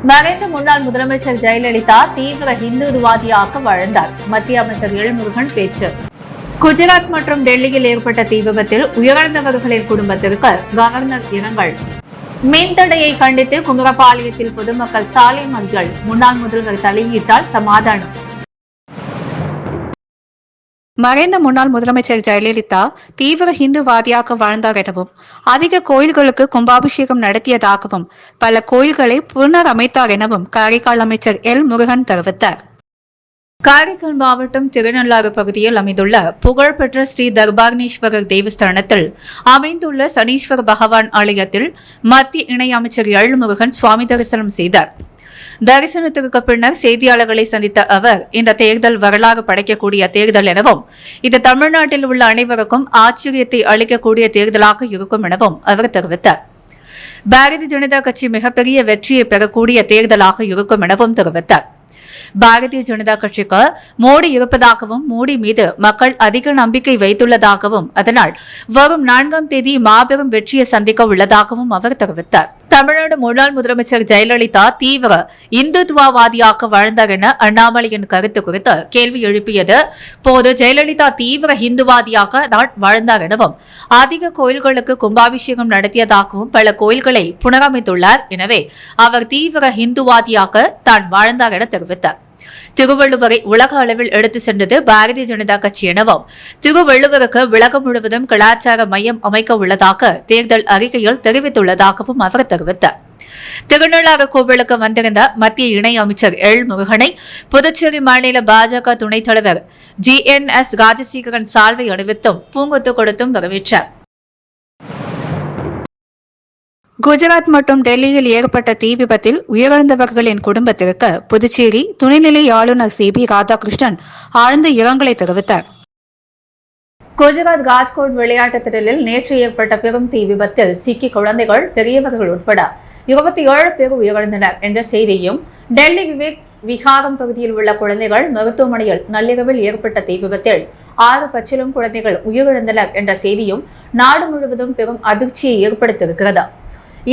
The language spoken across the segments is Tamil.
மறைந்த முன்னாள் முதலமைச்சர் ஜெயலலிதா தீவிர ஹிந்துத்துவாதியாக வாழ்ந்தார். மத்திய அமைச்சர் எல் முருகன் பேச்சு. குஜராத் மற்றும் டெல்லியில் ஏற்பட்ட தீ விபத்தில் உயிரிழந்தவர்களின் குடும்பத்திற்கு கவர்னர் இரங்கல். மின்தடையை கண்டித்து குமரபாளையத்தில் பொதுமக்கள் சாலை மறியல். முன்னாள் முதல்வர் தலையீட்டால் சமாதானம். மறைந்த முன்னாள் முதலமைச்சர் ஜெயலலிதா தீவிர ஹிந்துவாதியாக வாழ்ந்தார் எனவும் அதிக கோயில்களுக்கு கும்பாபிஷேகம் நடத்தியதாகவும் பல கோயில்களை புனரமைத்தார் எனவும் காரைக்கால் அமைச்சர் எல் முருகன் தெரிவித்தார். காரைக்கால் மாவட்டம் திருநள்ளாறு பகுதியில் அமைந்துள்ள புகழ்பெற்ற ஸ்ரீ தர்பாக்னேஸ்வரர் தேவஸ்தானத்தில் அமைந்துள்ள சனீஸ்வர பகவான் ஆலயத்தில் மத்திய இணையமைச்சர் எல் முருகன் சுவாமி தரிசனம் செய்தார். தரிசனத்திற்கு பின்னர் செய்தியாளர்களை சந்தித்த அவர், இந்த தேர்தல் வரலாறு படைக்கக்கூடிய தேர்தல் எனவும் இது தமிழ்நாட்டில் உள்ள அனைவருக்கும் ஆச்சரியத்தை அளிக்கக்கூடிய தேர்தலாக இருக்கும் எனவும் அவர் தெரிவித்தார். பாரதிய ஜனதா கட்சி மிகப்பெரிய வெற்றியை பெறக்கூடிய தேர்தலாக இருக்கும் எனவும் தெரிவித்தார். பாரதிய ஜனதா கட்சிக்கு மோடி இருப்பதாகவும் மோடி மீது மக்கள் அதிக நம்பிக்கை வைத்துள்ளதாகவும் அதனால் வரும் 4ஆம் தேதி மாபெரும் வெற்றியை சந்திக்க உள்ளதாகவும் அவர் தெரிவித்தார். தமிழ்நாடு முன்னாள் முதலமைச்சர் ஜெயலலிதா தீவிர இந்துத்துவவாதியாக வாழ்ந்தார் என அண்ணாமலையின் கருத்து குறித்து கேள்வி எழுப்பியது போது ஜெயலலிதா தீவிர இந்துவாதியாக தான் வாழ்ந்தார் எனவும் அதிக கோயில்களுக்கு கும்பாபிஷேகம் நடத்தியதாகவும் பல கோயில்களை புனரமைத்துள்ளார். எனவே அவர் தீவிர இந்துவாதியாக தான் வாழ்ந்தார் என தெரிவித்தார். திருவள்ளுவரை உலக அளவில் எடுத்து சென்றது பாரதிய ஜனதா கட்சி எனவும் திருவள்ளுவருக்கு உலகம் முழுவதும் கலாச்சார மையம் அமைக்க உள்ளதாக தேர்தல் அறிக்கையில் தெரிவித்துள்ளதாகவும் அவர் தெரிவித்தார். திருநள்ளாறு கோவிலுக்கு வந்திருந்த மத்திய இணை அமைச்சர் எல் முருகனை புதுச்சேரி மாநில பாஜக துணைத் தலைவர் GNS ராஜசேகரன் சால்வை அணிவித்தும் பூங்கொத்து கொடுத்தும் வரவேற்றார். குஜராத் மற்றும் டெல்லியில் ஏற்பட்ட தீ விபத்தில் உயிரிழந்தவர்களின் குடும்பத்திற்கு புதுச்சேரி துணைநிலை ஆளுநர் CP ராதாகிருஷ்ணன் ஆழ்ந்த இரங்கலை தெரிவித்தார். குஜராத் ராஜ்கோட் விளையாட்டுத் திடலில் நேற்று ஏற்பட்ட பெரும் தீ விபத்தில் சிக்கி குழந்தைகள், பெரியவர்கள் உட்பட 27 பேர் உயிரிழந்தனர் என்ற செய்தியும், டெல்லி விவேக் விஹாரம் பகுதியில் உள்ள குழந்தைகள் மருத்துவமனையில் நள்ளிரவில் ஏற்பட்ட தீ விபத்தில் 6 பச்சிளம் குழந்தைகள் உயிரிழந்தனர் என்ற செய்தியும் நாடு முழுவதும் பெரும் அதிர்ச்சியை ஏற்படுத்தியிருக்கிறது.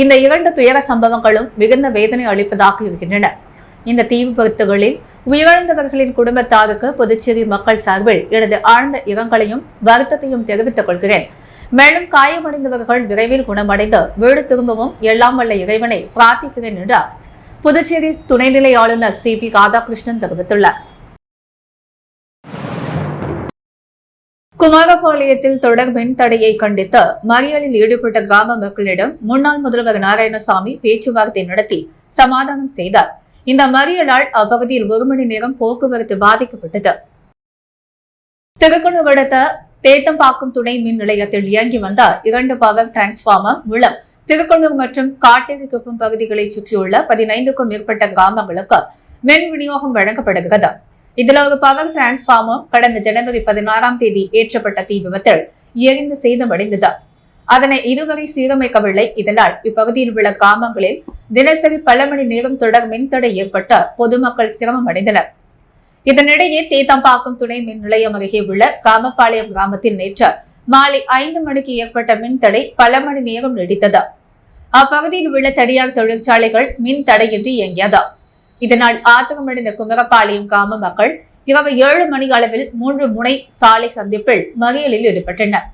இந்த 2 துயர சம்பவங்களும் மிகுந்த வேதனை அளிப்பதாக இருக்கின்றன. இந்த தீ விபத்துகளில் உயிரிழந்தவர்களின் குடும்பத்தாருக்கு புதுச்சேரி மக்கள் சார்பில் எனது ஆழ்ந்த இரங்கலையும் வருத்தத்தையும் தெரிவித்துக் கொள்கிறேன். மேலும் காயமடைந்தவர்கள் விரைவில் குணமடைந்து வீடு திரும்பவும் எல்லாம் வல்ல இறைவனை பிரார்த்திக்கிறேன் என்று புதுச்சேரி துணைநிலை ஆளுநர் CP ராதாகிருஷ்ணன் தெரிவித்துள்ளார். குமாரபாளையத்தில் தொடர் மின் தடையை கண்டித்து மறியலில் ஈடுபட்ட கிராம மக்களிடம் முன்னாள் முதல்வர் நாராயணசாமி பேச்சுவார்த்தை நடத்தி சமாதானம் செய்தார். இந்த மறியலால் அப்பகுதியில் 1 மணி நேரம் போக்குவரத்து பாதிக்கப்பட்டது. திருக்குணூர் அடுத்த தேத்தம்பாக்கம் துணை மின் நிலையத்தில் இயங்கி வந்த 2 பவர் டிரான்ஸ்பார்மர் மூலம் திருக்குணூர் மற்றும் காட்டேரிக்குப்பம் பகுதிகளை சுற்றியுள்ள 15க்கும் மேற்பட்ட கிராமங்களுக்கு மின் விநியோகம் வழங்கப்படுகிறது. இதில் ஒரு பவர் டிரான்ஸ்பார்மர் கடந்த ஜனவரி 16ஆம் தேதி ஏற்றப்பட்ட தீ விபத்தில் எரிந்து சேதமடைந்தது. அதனை இதுவரை சீரமைக்கவில்லை. இதனால் இப்பகுதியில் உள்ள கிராமங்களில் தினசரி பல மணி நேரம் தொடர் மின்தடை ஏற்பட்டு பொதுமக்கள் சிரமம் அடைந்தனர். இதனிடையே தேத்தம்பாக்கம் துணை மின் நிலையம் அருகே உள்ள காமப்பாளையம் கிராமத்தில் நேற்று மாலை 5 மணிக்கு ஏற்பட்ட மின்தடை பல மணி நேரம் நீடித்தது. அப்பகுதியில் உள்ள தனியார் தொழிற்சாலைகள் மின் தடையின்றி இயங்கியது. இதனால் ஆத்திரமடைந்த குமரபாளையம் கிராம மக்கள் இரவு 7 மணி அளவில் 3 முனை சாலை சந்திப்பில் மறியலில் ஈடுபட்டனர்.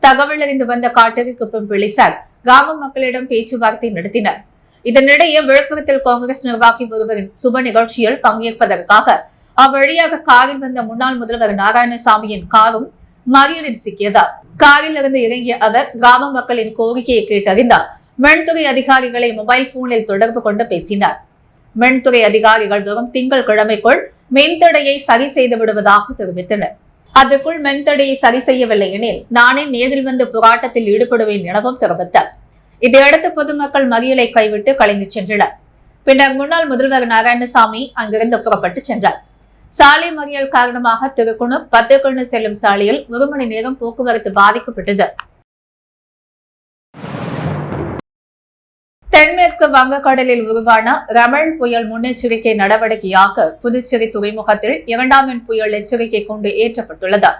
தகவல் அறிந்து வந்த காட்டேரிக்குப்பம் போலீசார் கிராம மக்களிடம் பேச்சுவார்த்தை நடத்தினர். இதனிடையே விழுப்புரத்தில் காங்கிரஸ் நிர்வாகி ஒருவரின் சுப நிகழ்ச்சியில் பங்கேற்பதற்காக அவ்வழியாக காரில் வந்த முன்னாள் முதல்வர் நாராயணசாமியின் காரும் மறியலில் சிக்கியது. காரில் இருந்து இறங்கிய அவர் கிராம மக்களின் கோரிக்கையை கேட்டறிந்தார். மின்துறை அதிகாரிகளை மொபைல் போனில் தொடர்பு கொண்டு பேசினார். மின்துறை அதிகாரிகள் வரும் திங்கட்கிழமைக்குள் மின்தடையை சரி செய்து விடுவதாக தெரிவித்தனர். அதற்குள் மின்தடையை சரி செய்யவில்லை எனில் நானே நேரில் வந்து போராட்டத்தில் ஈடுபடுவேன் எனவும் தெரிவித்தார். இதையடுத்து பொதுமக்கள் மறியலை கைவிட்டு கலைந்து சென்றனர். பின்னர் முன்னாள் முதல்வர் நாராயணசாமி அங்கிருந்து புறப்பட்டு சென்றார். சாலை மறியல் காரணமாக திருக்குணூர் பத்துக்குன்னு செல்லும் சாலையில் 1 மணி நேரம் போக்குவரத்து பாதிக்கப்பட்டது. தென்மேற்கு வங்கக்கடலில் உருவான ரமல் புயல் முன்னெச்சரிக்கை நடவடிக்கையாக புதுச்சேரி துறைமுகத்தில் 2ஆம் எண் புயல் எச்சரிக்கை கொண்டு ஏற்றப்பட்டுள்ளது.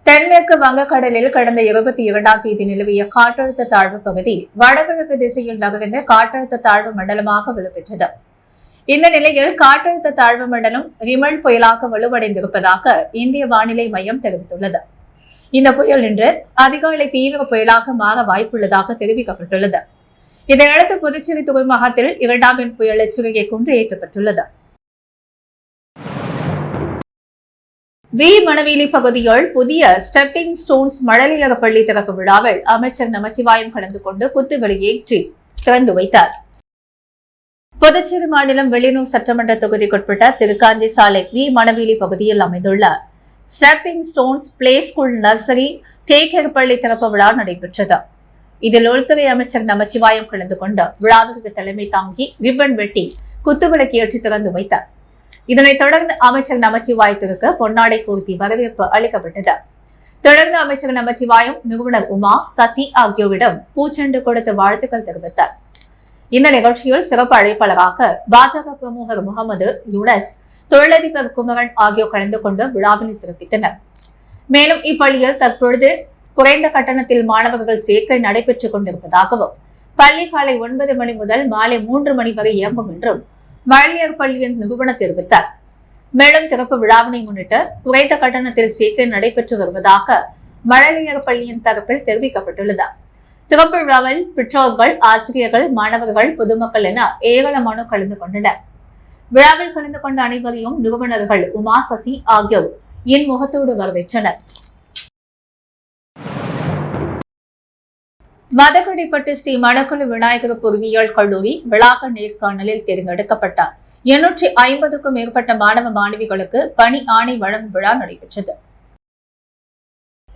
தென்மேற்கு வங்கக்கடலில் கடந்த 22ஆம் தேதி நிலவிய காற்றழுத்த தாழ்வு பகுதி வடகிழக்கு திசையில் நகர்ந்த காற்றழுத்த தாழ்வு மண்டலமாக வலுப்பெற்றது. இந்த நிலையில் காற்றழுத்த தாழ்வு மண்டலம் ரிமல் புயலாக வலுவடைந்திருப்பதாக இந்திய வானிலை மையம் தெரிவித்துள்ளது. இந்த புயல் இன்று அதிகாலை தீவிர புயலாக மாற வாய்ப்புள்ளதாக தெரிவிக்கப்பட்டுள்ளது. இதையடுத்து புதுச்சேரி துறைமுகத்தில் 2ஆம் எண் புயல் எச்சரிக்கை கூண்டு ஏற்றப்பட்டுள்ளது. மணவேலி பகுதியில் புதிய ஸ்டெப்பிங் ஸ்டோன்ஸ் மழலையக பள்ளி திறப்பு விழாவில் அமைச்சர் நமச்சிவாயம் கலந்து கொண்டு குத்து வெளியேற்றி திறந்து வைத்தார். புதுச்சேரி மாநிலம் வெளியூர் சட்டமன்ற தொகுதிக்குட்பட்ட திருக்காஞ்சி சாலை மணவேலி பகுதியில் அமைந்துள்ள stepping stones play school nursery take பள்ளி திறப்பு விழா நடைபெற்றது. இதில் உள்துறை அமைச்சர் நமச்சிவாயம் கலந்து கொண்டு விழாவிற்கு தலைமை தாங்கி ரிப்பன் வெட்டி குத்துவிளக்கு ஏற்றி திறந்து வைத்தார். இதனைத் தொடர்ந்து அமைச்சர் நமச்சிவாயத்திற்கு பொன்னாடை பூர்த்தி வரவேற்பு அளிக்கப்பட்டது. தொடர்ந்து அமைச்சர் நமச்சிவாயம் நிறுவனர் உமா, சசி ஆகியோரிடம் பூச்செண்டு கொடுத்து வாழ்த்துக்கள் தெரிவித்தார். இந்த நிகழ்ச்சியில் சிறப்பு அழைப்பாளராக பாஜக பிரமுகர் முகமது யூனஸ், தொழிலதிபர் குமரன் ஆகியோர் கலந்து கொண்டு விழாவினை சிறப்பித்தனர். மேலும் இப்பள்ளியில் தற்பொழுது குறைந்த கட்டணத்தில் மாணவர்கள் சேர்க்கை நடைபெற்றுக் கொண்டிருப்பதாகவும் பள்ளி காலை 9 மணி முதல் மாலை 3 மணி வரை இயங்கும் என்றும் மழலையர் பள்ளியின் நிறுவனர் தெரிவித்தார். மேலும் திறப்பு விழாவினை முன்னிட்டு குறைந்த கட்டணத்தில் சேர்க்கை நடைபெற்று வருவதாக மழலையர் பள்ளியின் தரப்பில் தெரிவிக்கப்பட்டுள்ளது. திறப்பு விழாவில் பெற்றோர்கள், ஆசிரியர்கள், மாணவர்கள், பொதுமக்கள் என ஏராளமானோர் கலந்து கொண்டனர். விழாவில் கலந்து கொண்ட அனைவரையும் நிறுவனர்கள் உமா, சசி ஆகியோர் இன்முகத்தோடு வரவேற்றனர். மதகடிப்பட்டு ஸ்ரீ மணக்குள விநாயகர் பொறியியல் கல்லூரி வளாக நேர்காணலில் தேர்ந்தெடுக்கப்பட்ட 850க்கும் மேற்பட்ட மாணவ மாணவிகளுக்கு பணி ஆணை வழங்கும் விழா நடைபெற்றது.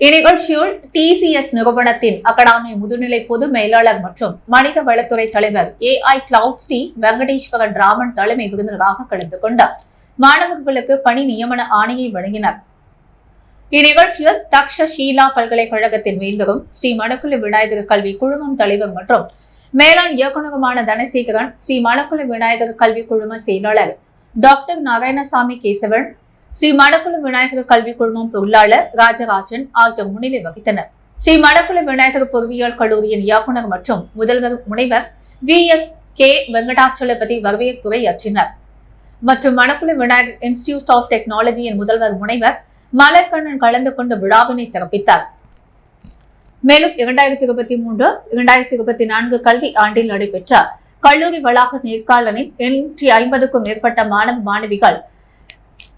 இந்நிகழ்ச்சியில் TCS நிறுவனத்தின் அகாடமி முதுநிலை பொது மேலாளர் மற்றும் மனித வளத்துறை தலைவர் AI கிளவுட் ஸ்ரீ வெங்கடேஸ்வரன் ராமன் தலைமை விருந்தினராக கலந்து கொண்ட மாணவர்களுக்கு பணி நியமன ஆணையை வழங்கினார். இந்நிகழ்ச்சியில் தக்ஷஷீலா பல்கலைக்கழகத்தின் வேந்தரும் ஸ்ரீ மணக்குள விநாயகர் கல்வி குழுமம் தலைவர் மற்றும் மேலாண் இயக்குநருமான தனசேகரன், ஸ்ரீ மணக்குள விநாயகர் கல்வி குழும செயலாளர் டாக்டர் நாராயணசாமி கேசவன், ஸ்ரீ மணக்குள விநாயகர் கல்வி குழுமம் பொருளாளர் ராஜராஜன் ஆகியோர் முன்னிலை வகித்தனர். ஸ்ரீ மணக்குள விநாயகர் பொறியியல் கல்லூரியின் இயக்குநர் மற்றும் முதல்வர் முனைவர் VSK வெங்கடாச்சலபதி வரவேற்புரையாற்றினர். மற்றும் மணக்குள விநாயகர் இன்ஸ்டிடியூட் ஆஃப் டெக்னாலஜியின் முதல்வர் முனைவர் மலர்கண்ணன் கலந்து கொண்டு விழாவினை சிறப்பித்தார். மேலும் 2023-2024 கல்வி ஆண்டில் நடைபெற்ற கல்லூரி வளாக நேர்காணலில் 850க்கும் மேற்பட்ட மாணவ மாணவிகள்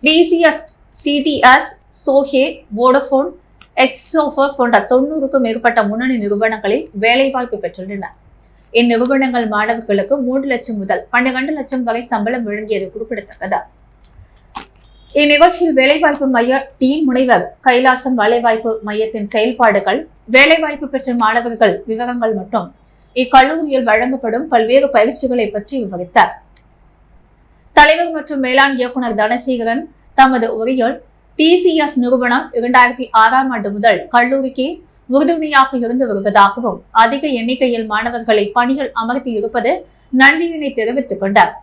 TCS, CTS, சோஹே, வோடபோன், எக்ஸோஃபர் போன்ற 90க்கும் மேற்பட்ட முன்னணி நிறுவனங்களில் வேலைவாய்ப்பு பெற்றுள்ளனர். இந்நிறுவனங்கள் மாணவர்களுக்கு 3 லட்சம் முதல் 12 லட்சம் வரை சம்பளம் வழங்கியது குறிப்பிடத்தக்கது. இந்நிகழ்ச்சியில் வேலைவாய்ப்பு மைய டீன் முனைவர் கைலாசம், வேலைவாய்ப்பு மையத்தின் செயல்பாடுகள், வேலைவாய்ப்பு பெற்ற மாணவர்கள் விவரங்கள் மற்றும் இக்கல்லூரியில் வழங்கப்படும் பல்வேறு பயிற்சிகளை பற்றி விவரித்தார். தலைவர் மற்றும் மேலாண் இயக்குநர் தனசேகரன் தமது உரையில் TCS நிறுவனம் 2006ஆம் ஆண்டு முதல் கல்லூரிக்கு உறுதுணையாக இருந்து வருவதாகவும் அதிக எண்ணிக்கையில் மாணவர்களை பணியில் அமர்த்தி இருப்பது நன்றியினை தெரிவித்துக் கொண்டார்.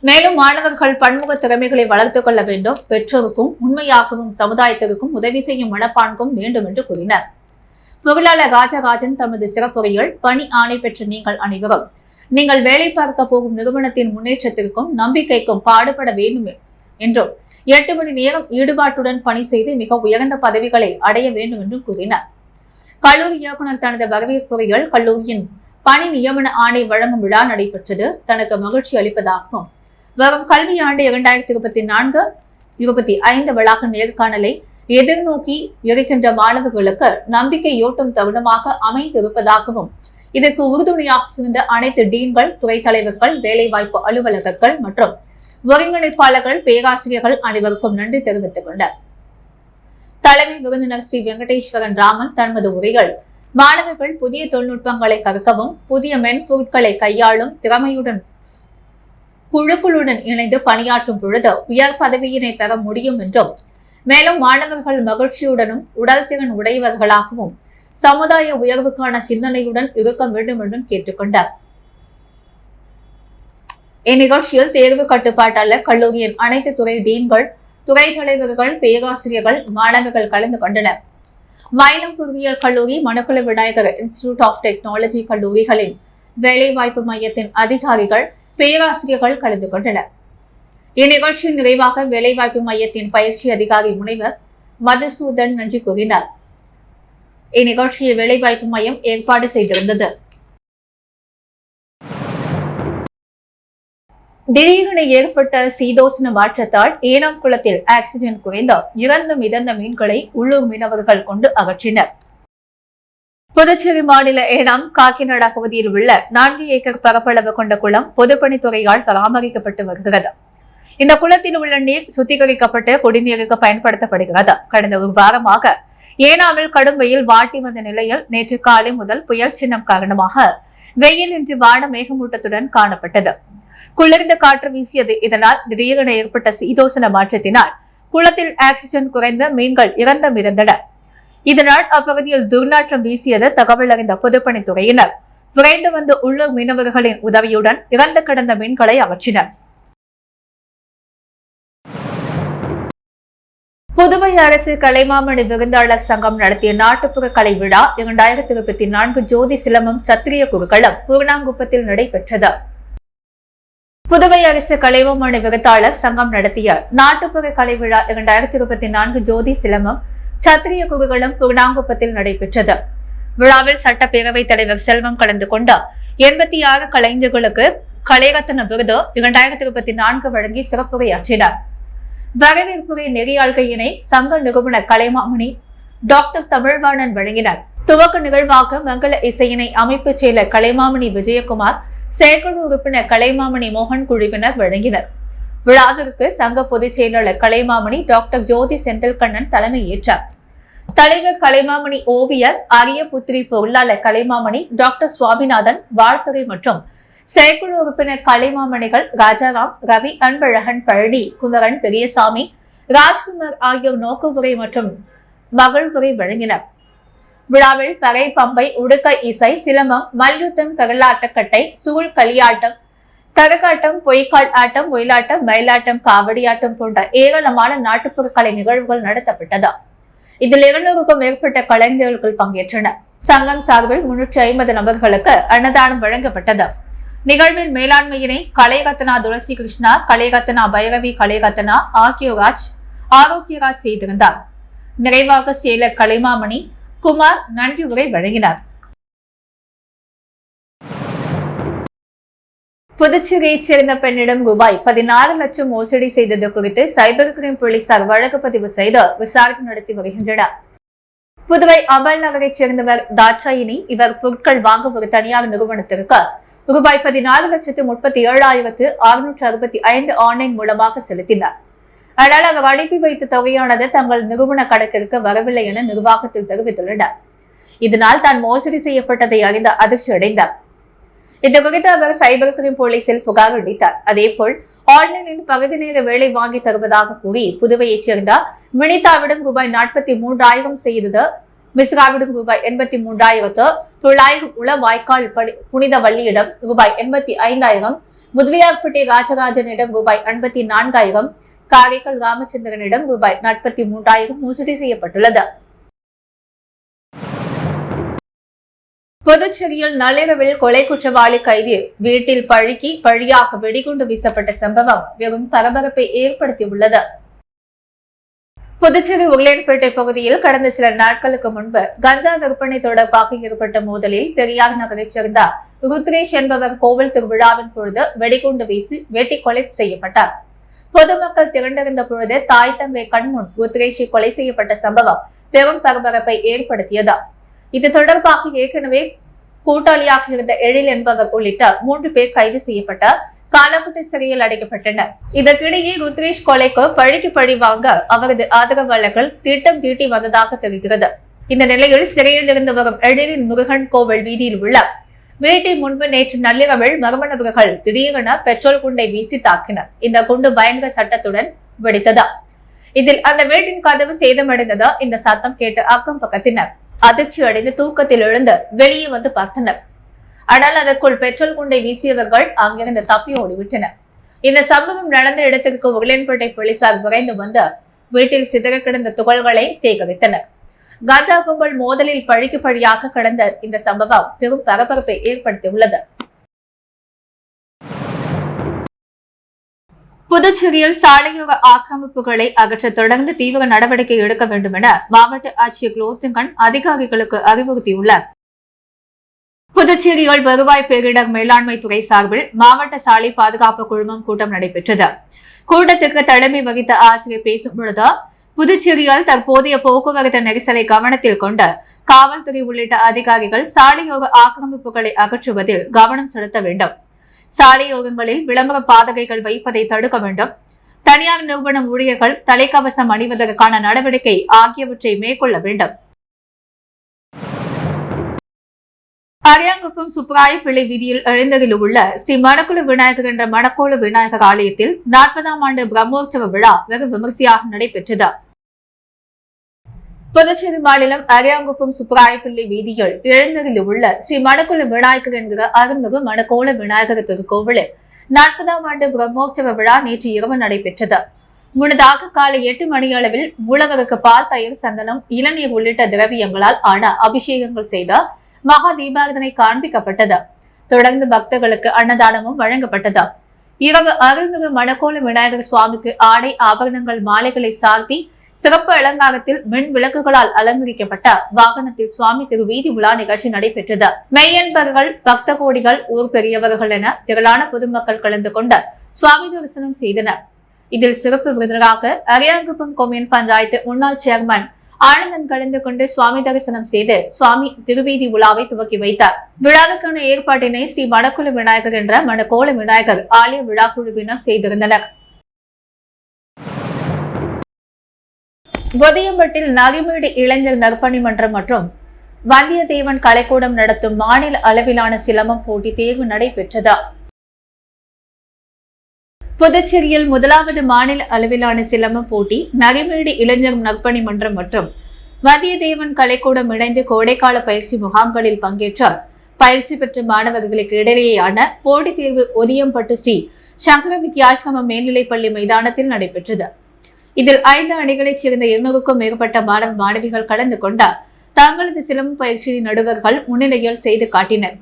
மேலும் மாணவர்கள் பன்முக திறமைகளை வளர்த்துக் கொள்ள வேண்டும், பெற்றோருக்கும் உண்மையாகவும் சமுதாயத்திற்கும் உதவி செய்யும் மனப்பான்கும் வேண்டும் என்று கூறினார். பொருளாளர் ராஜராஜன் தமது சிறப்புரையில் பணி ஆணை பெற்ற நீங்கள் அனைவரும் நீங்கள் வேலை பார்க்க போகும் நிறுவனத்தின் முன்னேற்றத்திற்கும் நம்பிக்கைக்கும் பாடுபட வேண்டும் என்றும் 8 மணி நேரம் ஈடுபாட்டுடன் பணி செய்து மிக உயர்ந்த பதவிகளை அடைய வேண்டும் என்றும் கூறினார். கல்லூரி இயக்குநர் தனது வரவேற்புரையில் கல்லூரியின் பணி நியமன ஆணை வழங்கும் விழா நடைபெற்றது தனக்கு மகிழ்ச்சி அளிப்பதாகவும் வரும் கல்வி ஆண்டு 2024-25 வளாக நேர்காணலை எதிர்நோக்கி இருக்கின்ற மாணவர்களுக்கு நம்பிக்கையூட்டும் தருணமாக அமைந்திருப்பதாகவும் இதற்கு உறுதுணையாக இருந்த அனைத்து டீன்கள், துறை தலைவர்கள், வேலைவாய்ப்பு அலுவலகர்கள் மற்றும் ஒருங்கிணைப்பாளர்கள், பேராசிரியர்கள் அனைவருக்கும் நன்றி தெரிவித்துக் கொண்டார். தலைமை விருந்தினர் ஸ்ரீ வெங்கடேஸ்வரன் ராமன் தனது உரைகள் மாணவர்கள் புதிய தொழில்நுட்பங்களை கற்கவும், புதிய மென்பொருட்களை கையாளும் திறமையுடன் குழுக்களுடன் இணைந்து பணியாற்றும் பொழுது உயர் பதவியினை பெற முடியும் என்றும், மேலும் மாணவர்கள் மகிழ்ச்சியுடனும் உடல் திறன் உடையவர்களாகவும் சமுதாய உயர்வுக்கான சிந்தனையுடன் இருக்க வேண்டும் என்றும் கேட்டுக்கொண்டார். இந்நிகழ்ச்சியில் தேர்வு கட்டுப்பாட்டாளர், கல்லூரியின் அனைத்து துறை டீன்கள், துறை தலைவர்கள், பேராசிரியர்கள், மாணவர்கள் கலந்து கொண்டனர். மயிலம் பொறியியல் கல்லூரி, Manakula Vinayagar institute of technology கல்லூரிகளின் வேலைவாய்ப்பு மையத்தின் அதிகாரிகள், பேராசிரியர்கள் கலந்து கொண்டனர். இந்நிகழ்ச்சியின் நிறைவாக வேலைவாய்ப்பு மையத்தின் பயிற்சி அதிகாரி முனைவர் மதுசூதன் நன்றி கூறினார். இந்நிகழ்ச்சியை வேலைவாய்ப்பு மையம் ஏற்பாடு செய்திருந்தது. திடீரென ஏற்பட்ட சீதோஷ்ண மாற்றத்தால் ஏனாம் குளத்தில் ஆக்சிஜன் குறைந்த இறந்து மிதந்த மீன்களை உள்ளூர் மீனவர்கள் கொண்டு அகற்றினர். புதுச்சேரி மாநில ஏனாம் காக்கிநாடா பகுதியில் உள்ள 4 ஏக்கர் பரப்பளவு கொண்ட குளம் பொதுப்பணித்துறையால் பராமரிக்கப்பட்டு வருகிறது. இந்த குளத்தில் உள்ள நீர் சுத்திகரிக்கப்பட்டு குடிநீருக்கு பயன்படுத்தப்படுகிறது. கடந்த ஒரு வாரமாக ஏனாமில் கடும் வெயில் வாட்டி வந்த நிலையில் நேற்று காலை முதல் புயல் சின்னம் காரணமாக வெயில் இன்றி வான மேகமூட்டத்துடன் காணப்பட்டது. குளிர்ந்த காற்று வீசியது. இதனால் திடீரென ஏற்பட்ட சீதோஷ்ண மாற்றத்தினால் குளத்தில் ஆக்சிஜன் குறைந்த மீன்கள் இறந்து மிதந்தன. இதனால் அப்பகுதியில் துர்நாற்றம் வீசியது. தகவல் அறிந்த பொதுப்பணித்துறையினர் விரைந்து வந்து உள்ளூர் மீனவர்களின் உதவியுடன் இறந்து கிடந்த மீன்களை அகற்றினர். புதுவை அரசு கலைமாமணி விருந்தாளர் சங்கம் நடத்திய நாட்டுப்புற கலை விழா 2024 ஜோதி சிலம்பம் சத்திரிய குருக்களம் பூர்ணாங்குப்பத்தில் நடைபெற்றது. புதுவை அரசு கலைமாமணி விருந்தாளர் சங்கம் நடத்திய நாட்டுப்புற கலை விழா 2024 ஜோதி சிலம்பம் சத்திரிய குருகுளம் பூர்ணாங்குப்பத்தில் நடைபெற்றது. விழாவில் சட்டப்பேரவைத் தலைவர் செல்வம் கலந்து கொண்ட 86 கலைஞர்களுக்கு கலைரத்ன விருது 2024 வழங்கி சிறப்புரையாற்றினார். வரவேற்புரை நெறியாள்கையினை சங்க நிறுவனர் கலைமாமணி டாக்டர் தமிழ்வாணன் வழங்கினார். துவக்க நிகழ்வாக மங்கள இசையினை அமைப்பு செயலர் கலைமாமணி விஜயகுமார், செயற்குழு உறுப்பினர் கலைமாமணி மோகன் குழுவினர் வழங்கினர். விழாவிற்கு சங்க பொதுச் செயலாளர் கலைமாமணி டாக்டர் ஜோதி செந்தில்கண்ணன் தலைமை ஏற்றார். தலைவர் கலைமாமணி ஓவியர் அரியபுத்திரி பொருளாளர் கலைமாமணி டாக்டர் சுவாமிநாதன் வாழ்த்துறை மற்றும் செயற்குழு உறுப்பினர் கலைமாமணிகள் ராஜாராம், ரவி, அன்பழகன், பழனி, குமரன், பெரியசாமி, ராஜ்குமார் ஆகியோர் நோக்குவுரை மற்றும் மகிழ்வுரை வழங்கினர். விழாவில் பறை, பம்பை, உடுக்க இசை, சிலம்பம், மல்யுத்தம், கரலாட்டக்கட்டை, சூழ் களியாட்டம், கரகாட்டம், பொய்க்கால் ஆட்டம், ஒயிலாட்டம், மயிலாட்டம், காவடியாட்டம் போன்ற ஏராளமான நாட்டுப்புற கலை நிகழ்வுகள் நடத்தப்பட்டது. இதில் 200க்கும் மேற்பட்ட கலைஞர்கள் பங்கேற்றனர். சங்கம் சார்பில் 350 நபர்களுக்கு அன்னதானம் வழங்கப்பட்டது. நிகழ்வின் மேலாண்மையினை கலைரத்னா துளசி கிருஷ்ணா, கலைரத்னா பைரவி, கலைரத்னா ஆரோக்கியராஜ் செய்திருந்தார். நிறைவாக செயலர் கலைமாமணி குமார் நன்றி உரை வழங்கினார். புதுச்சேரியைச் சேர்ந்த பெண்ணிடம் ரூபாய் 16 லட்சம் மோசடி செய்தது குறித்து சைபர் கிரைம் போலீசார் வழக்கு பதிவு செய்து விசாரணை நடத்தி வருகின்றனர். புதுவை அமல் நகரைச் சேர்ந்தவர் தாட்சாயினி. இவர் பொருட்கள் வாங்க ஒரு தனியார் நிறுவனத்திற்கு ரூபாய் 16,37,665 ஆன்லைன் மூலமாக செலுத்தினார். ஆனால் அவர் அனுப்பி வைத்த தொகையானது தங்கள் நிறுவன கணக்கிற்கு வரவில்லை என நிர்வாகத்தில் தெரிவித்துள்ளனர். இதனால் தான் மோசடி செய்யப்பட்டதை அறிந்த அதிர்ச்சி அடைந்தார். இது குறித்து அவர் சைபர் கிரைம் போலீசில் புகார் அளித்தார். அதேபோல் ஆன்லைனில் பகுதி நேர வேலை வாங்கி தருவதாக கூறி புதுவையைச் சேர்ந்த வினிதாவிடம் ரூபாய் 43,000 செய்தது, மிஸ்ராவிடம் ரூபாய் 83,900, உள வாய்க்கால் புனித வள்ளியிடம் ரூபாய் 85,000, முதலியார்பேட்டை ராஜராஜனிடம் ரூபாய் 54,000, காரைக்கால் ராமச்சந்திரனிடம் ரூபாய் 43,000 மோசடி செய்யப்பட்டுள்ளது. புதுச்சேரியில் நள்ளிரவில் கொலை குற்றவாளி கைதி வீட்டில் பழியாக வெடிகுண்டு வீசப்பட்ட சம்பவம் வெறும் பரபரப்பை ஏற்படுத்தியுள்ளது. புதுச்சேரி உருளையன்பேட்டை பகுதியில் கடந்த சில நாட்களுக்கு முன்பு கஞ்சா விற்பனை தொடர்பாக ஏற்பட்ட மோதலில் பெரியார் நகரைச் சேர்ந்த ருத்ரேஷ் என்பவர் கோவில் திருவிழாவின் பொழுது வெடிகுண்டு வீசி வெட்டி கொலை செய்யப்பட்டார். பொதுமக்கள் திரண்டிருந்த பொழுது தாய் தங்கை கண்முன் ருத்ரேஷை கொலை செய்யப்பட்ட சம்பவம் பெரும் பரபரப்பை ஏற்படுத்தியது. இது தொடர்பாக ஏற்கனவே கூட்டாளியாக இருந்த எழில் என்பவர் உள்ளிட்ட 3 பேர் கைது செய்யப்பட்ட காலப்பட்டு சிறையில் அடைக்கப்பட்டனர். இதற்கிடையே ருத்ரேஷ் கொலைக்கு பழிக்கு பழி வாங்க அவரது ஆதரவாளர்கள் திட்டம் தீட்டி வந்ததாக தெரிகிறது. இந்த நிலையில் சிறையில் இருந்து வரும் எழிலின் முருகன் கோவில் வீதியில் உள்ள வீட்டின் முன்பு நேற்று நள்ளிரவில் மர்ம நபர்கள் திடீரென பெட்ரோல் குண்டை வீசி தாக்கினர். இந்த குண்டு பயங்கர சட்டத்துடன் வெடித்தது. இதில் அந்த வீட்டின் கதவு சேதமடைந்தது. இந்த சத்தம் கேட்டு அக்கம் பக்கத்தினர் அதிர்ச்சி அடைந்து தூக்கத்தில் எழுந்து வெளியே வந்து பார்த்தனர். ஆனால் அதற்குள் பெட்ரோல் குண்டை வீசியவர்கள் அங்கிருந்து தப்பி ஓடிவிட்டனர். இந்த சம்பவம் நடந்த இடத்திற்கு உருளையன்பேட்டை போலீசார் விரைந்து வந்து வீட்டில் சிதற கிடந்த துகள்களை சேகரித்தனர். கஞ்சா கும்பல் மோதலில் பழிக்கு பழியாக கடந்த இந்த சம்பவம் பெரும் பரபரப்பை ஏற்படுத்தியுள்ளது. புதுச்சேரியில் சாலையோர ஆக்கிரமிப்புகளை அகற்ற தொடர்ந்து தீவிர நடவடிக்கை எடுக்க வேண்டும் என மாவட்ட ஆட்சியர் குலோத்துங்கன் அதிகாரிகளுக்கு அறிவுறுத்தியுள்ளார். புதுச்சேரியில் வருவாய் பேரிடர் மேலாண்மை துறை சார்பில் மாவட்ட சாலை பாதுகாப்பு குழுமம் கூட்டம் நடைபெற்றது. கூட்டத்திற்கு தலைமை வகித்த ஆசிரியர் பேசும்பொழுது, புதுச்சேரியில் தற்போதைய போக்குவரத்து நெரிசலை கவனத்தில் கொண்டு காவல்துறை உள்ளிட்ட அதிகாரிகள் சாலையோர ஆக்கிரமிப்புகளை அகற்றுவதில் கவனம் செலுத்த வேண்டும். சாலையோரங்களில் விளம்பர பாதகைகள் வைப்பதை தடுக்க வேண்டும். தனியார் நிறுவன ஊழியர்கள் தலைக்கவசம் அணிவதற்கான நடவடிக்கை ஆகியவற்றை மேற்கொள்ள வேண்டும். அரியாங்குப்பம் சுப்பராயப்பிள்ளை வீதியில் எழுந்ததில் உள்ள ஸ்ரீ மணக்குள விநாயகர் என்ற மணக்கோள விநாயகர் ஆலயத்தில் 40ஆம் ஆண்டு பிரம்மோற்சவ விழா வெகு விமர்சையாக நடைபெற்றது. புதுச்சேரி மாநிலம் அரியாங்குப்பம் சுப்பராயப்பிள்ளை வீதியில் எழுந்ததில் உள்ள ஸ்ரீ மணக்குள விநாயகர் என்கிற அருள்மிகு மணக்கோள விநாயகர் திருக்கோவிலில் 40ஆம் ஆண்டு பிரம்மோற்சவ விழா நேற்று இரவு நடைபெற்றது. முன்னதாக காலை 8 மணியளவில் மூலவருக்கு பால், தயிர், சந்தனம், இளநீர் உள்ளிட்ட திரவியங்களால் ஆன அபிஷேகங்கள் செய்த மகா தீபாரதனை காண்பிக்கப்பட்டது. தொடர்ந்து பக்தர்களுக்கு அன்னதானமும் வழங்கப்பட்டது. இரவு அருள்மிகு மணக்கோள விநாயகர் சுவாமிக்கு ஆடை, ஆபரணங்கள், மாலைகளை சார்த்தி சிறப்பு அலங்காரத்தில் மின் விளக்குகளால் அலங்கரிக்கப்பட்ட வாகனத்தில் சுவாமி திருவீதி உலா நிகழ்ச்சி நடைபெற்றது. மெய்யன்பர்கள், பக்த கோடிகள், ஊர் பெரியவர்கள் என திரளான பொதுமக்கள் கலந்து கொண்டு சுவாமி தரிசனம் செய்தனர். இதில் சிறப்பு விருந்தினராக அரியாங்குப்பம் கொம்யூன் பஞ்சாயத்து முன்னாள் சேர்மன் ஆனந்தன் கலந்து கொண்டு சுவாமி தரிசனம் செய்து சுவாமி திருவீதி உலாவை துவக்கி வைத்தார். விழாவுக்கான ஏற்பாட்டினை ஸ்ரீ மணக்குள விநாயகர் என்ற மணக்கோள விநாயகர் ஆலய விழா குழுவினர் செய்திருந்தனர். பொதியம்பட்டில் நரிமேடு இளைஞர் நற்பணி மன்றம் மற்றும் வந்தியத்தேவன் கலைக்கூடம் நடத்தும் மாநில அளவிலான சிலம்பம் போட்டி தேர்வு நடைபெற்றது. புதுச்சேரியில் முதலாவது மாநில அளவிலான சிலம்பம் போட்டி நரிமேடு இளைஞர் நற்பணி மன்றம் மற்றும் வந்தியத்தேவன் கலைக்கூடம் இணைந்து கோடைக்கால பயிற்சி முகாம்களில் பங்கேற்ற பயிற்சி பெற்ற மாணவர்களுக்கு இடையேயான போட்டித் தேர்வு ஒதியம்பட்டு ஸ்ரீ சங்கர வித்யாசிரம மேல்நிலைப்பள்ளி மைதானத்தில் நடைபெற்றது. இதில் 5 அணிகளைச் சேர்ந்த 200க்கும் மேற்பட்ட மாணவ மாணவிகள் கலந்து கொண்ட தங்களது சிலம்பம் பயிற்சியை நடுவர்கள் முன்னிலையில் செய்து காட்டினர்.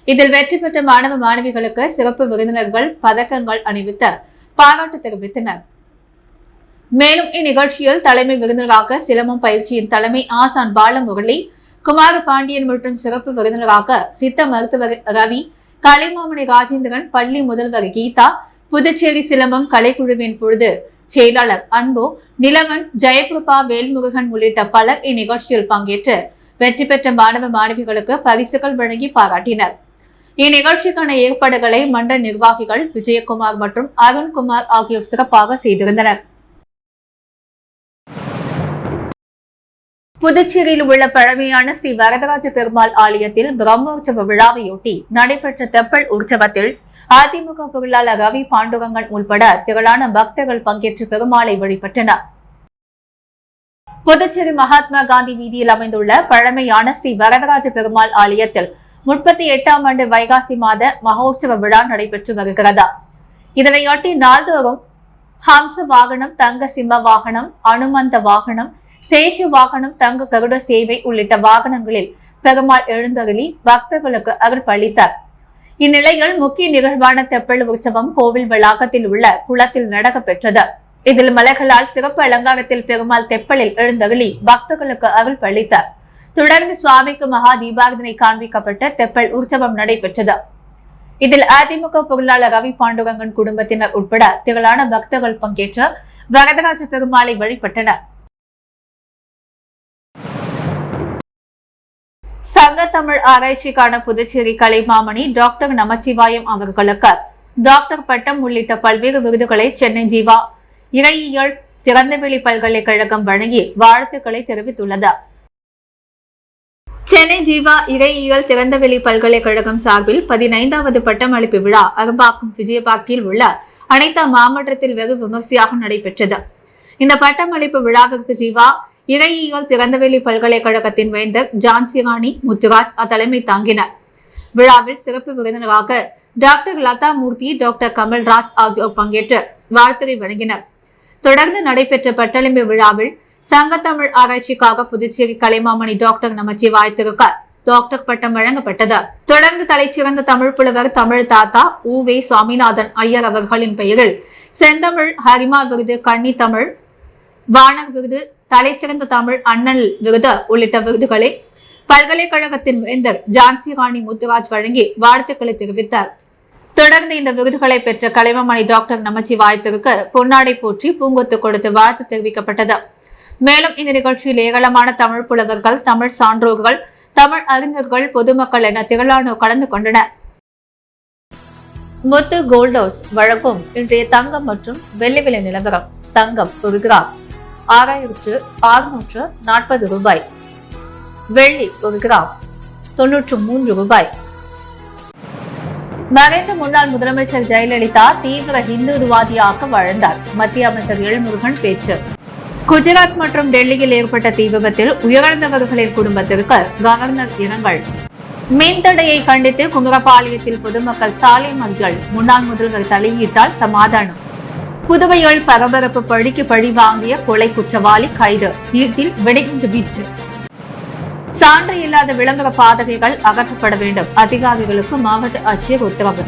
இதில் வெற்றி பெற்ற மாணவ மாணவிகளுக்கு சிறப்பு விருந்தினர்கள் பதக்கங்கள் அணிவித்து பாராட்டு தெரிவித்தனர். மேலும் இந்நிகழ்ச்சியில் தலைமை விருந்தினராக சிலம்பம் பயிற்சியின் தலைமை ஆசான் பாலமுரளி, குமார பாண்டியன் மற்றும் சிறப்பு விருந்தினராக சித்த மருத்துவர் ரவி, கலைமாமணி ராஜேந்திரன், பள்ளி முதல்வர் கீதா, புதுச்சேரி சிலம்பம் கலைக்குழுவின் பொழுது செயலாளர் அன்பு, நிலவன், ஜெயபிரபா, வேல்முருகன் உள்ளிட்ட பலர் இந்நிகழ்ச்சியில் பங்கேற்று வெற்றி பெற்ற மாணவ மாணவிகளுக்கு பரிசுகள் வழங்கி பாராட்டினர். இந்நிகழ்ச்சிக்கான ஏற்பாடுகளை மன்ற நிர்வாகிகள் விஜயகுமார் மற்றும் அருண்குமார் ஆகியோர் சிறப்பாக செய்திருந்தனர். புதுச்சேரியில் உள்ள பழமையான ஸ்ரீ வரதராஜ பெருமாள் ஆலயத்தில் பிரம்மோற்சவ விழாவையொட்டி நடைபெற்ற தெப்பல் உற்சவத்தில் அதிமுக பொருளாளர் ரவி பாண்டுரங்கன் உள்பட திரளான பக்தர்கள் பங்கேற்று பெருமாளை வழிபட்டனர். புதுச்சேரி மகாத்மா காந்தி வீதியில் அமைந்துள்ள பழமையான ஸ்ரீ வரதராஜ பெருமாள் ஆலயத்தில் 38ஆம் ஆண்டு வைகாசி மாத மகோற்சவ விழா நடைபெற்று வருகிறது. இதனையொட்டி நாள்தோறும் ஹம்ச வாகனம், தங்க சிம்ம வாகனம், அனுமந்த வாகனம், சேஷு வாகனம், தங்க கருட சேவை உள்ளிட்ட வாகனங்களில் பெருமாள் எழுந்தருளி பக்தர்களுக்கு அருள்பளித்தார். இந்நிலையில் முக்கிய நிகழ்வான தெப்பல் உற்சவம் கோவில் வளாகத்தில் உள்ள குளத்தில் நடக்கப்பெற்றது. இதில் மலர்களால் சிறப்பு அலங்காரத்தில் பெருமாள் தெப்பலில் எழுந்தருளி பக்தர்களுக்கு அருள்பளித்தார். தொடர்ந்து சுவாமிக்கு மகா தீபாரதனை காண்பிக்கப்பட்ட தெப்பல் உற்சவம் நடைபெற்றது. இதில் அதிமுக பொருளாளர் ரவி பாண்டுரங்கன் குடும்பத்தினர் உட்பட திரளான பக்தர்கள் பங்கேற்று வரதராஜ பெருமாளை வழிபட்டனர். சங்க தமிழ் ஆராய்ச்சிக்கான புதுச்சேரி கலைமாமணி டாக்டர் நமச்சிவாயம் அவர்களுக்கு டாக்டர் பட்டம் உள்ளிட்ட பல்வேறு விருதுகளை சென்னை ஜீவா இறையியல் திறந்தவெளி பல்கலைக்கழகம் வழங்கி வாழ்த்துக்களை தெரிவித்துள்ளது. சென்னை ஜீவா இறையியல் திறந்தவெளி பல்கலைக்கழகம் சார்பில் 15வது பட்டமளிப்பு விழா அரும்பாக்கம் விஜயபாக்கில் உள்ள அனைத்து மாவட்டத்தில் வெகு விமர்சையாக நடைபெற்றது. இந்த பட்டமளிப்பு விழாவிற்கு ஜீவா இறையியல் திறந்தவெளி பல்கலைக்கழகத்தின் வேந்தர் ஜான்சிராணி முத்துராஜ் தலைமை தாங்கினர். விழாவில் சிறப்பு விருந்தினராக டாக்டர் லதா மூர்த்தி, டாக்டர் கமல்ராஜ் ஆகியோர் பங்கேற்று வாழ்த்துரை வழங்கினர். தொடர்ந்து நடைபெற்ற பட்டமளிப்பு விழாவில் சங்கத்தமிழ் ஆராய்ச்சிக்காக புதுச்சேரி கலைமாமணி டாக்டர் நமச்சிவாயத்திற்கு டாக்டர் பட்டம் வழங்கப்பட்டது. தொடர்ந்து தலைச்சிறந்த தமிழ் புலவர் தமிழ் தாத்தா உ.வே. சுவாமிநாதன் ஐயர் அவர்களின் பெயரில் செந்தமிழ் ஹரிமா விருது, கன்னி தமிழ் வாணர் விருது, தலைசிறந்த தமிழ் அண்ணல் விருது உள்ளிட்ட விருதுகளை பல்கலைக்கழகத்தின் வேந்தர் ஜான்சி ராணி முத்துராஜ் வழங்கி வாழ்த்துக்களை தெரிவித்தார். தொடர்ந்து இந்த விருதுகளை பெற்ற கலைமாமணி டாக்டர் நமச்சிவாயத்திற்கு பொன்னாடை போற்றி பூங்கொத்து கொடுத்து வாழ்த்து தெரிவிக்கப்பட்டது. மேலும் இந்த நிகழ்ச்சியில் ஏராளமான தமிழ் புலவர்கள், தமிழ் சான்றோர்கள், தமிழ் அறிஞர்கள், பொதுமக்கள் என திரளானோர் கலந்து கொண்டனர். முத்து கோல்ட் ஹவுஸ் வழங்கும் இன்றைய தங்கம் மற்றும் வெள்ளி விலை நிலவரம். தங்கம் ஒரு கிராம் 6640 ரூபாய், வெள்ளி ஒரு கிராம் 93 ரூபாய். மறைந்த முன்னாள் முதலமைச்சர் ஜெயலலிதா தீவிர இந்துத்துவாதியாக வாழ்ந்தார். மத்திய அமைச்சர் எல்முருகன் பேச்சு. குஜராத் மற்றும் டெல்லியில் ஏற்பட்ட தீ விபத்தில் உயிரிழந்தவர்களின் குடும்பத்திற்கு கவர்னர் இரங்கல். மின்தடையை கண்டித்து குமரபாளையத்தில் பொதுமக்கள் சாலை மறியல். முன்னாள் முதல்வர் தலையீட்டால் சமாதானம். புதுவையில் பரபரப்பு, பழிக்கு பழி வாங்கிய கொலை குற்றவாளி கைது. வீட்டில் வெடிகுண்டு வீச்சு. சான்று இல்லாத விளம்பர பாதகைகள் அகற்றப்பட வேண்டும். அதிகாரிகளுக்கு மாவட்ட ஆட்சியர் உத்தரவு.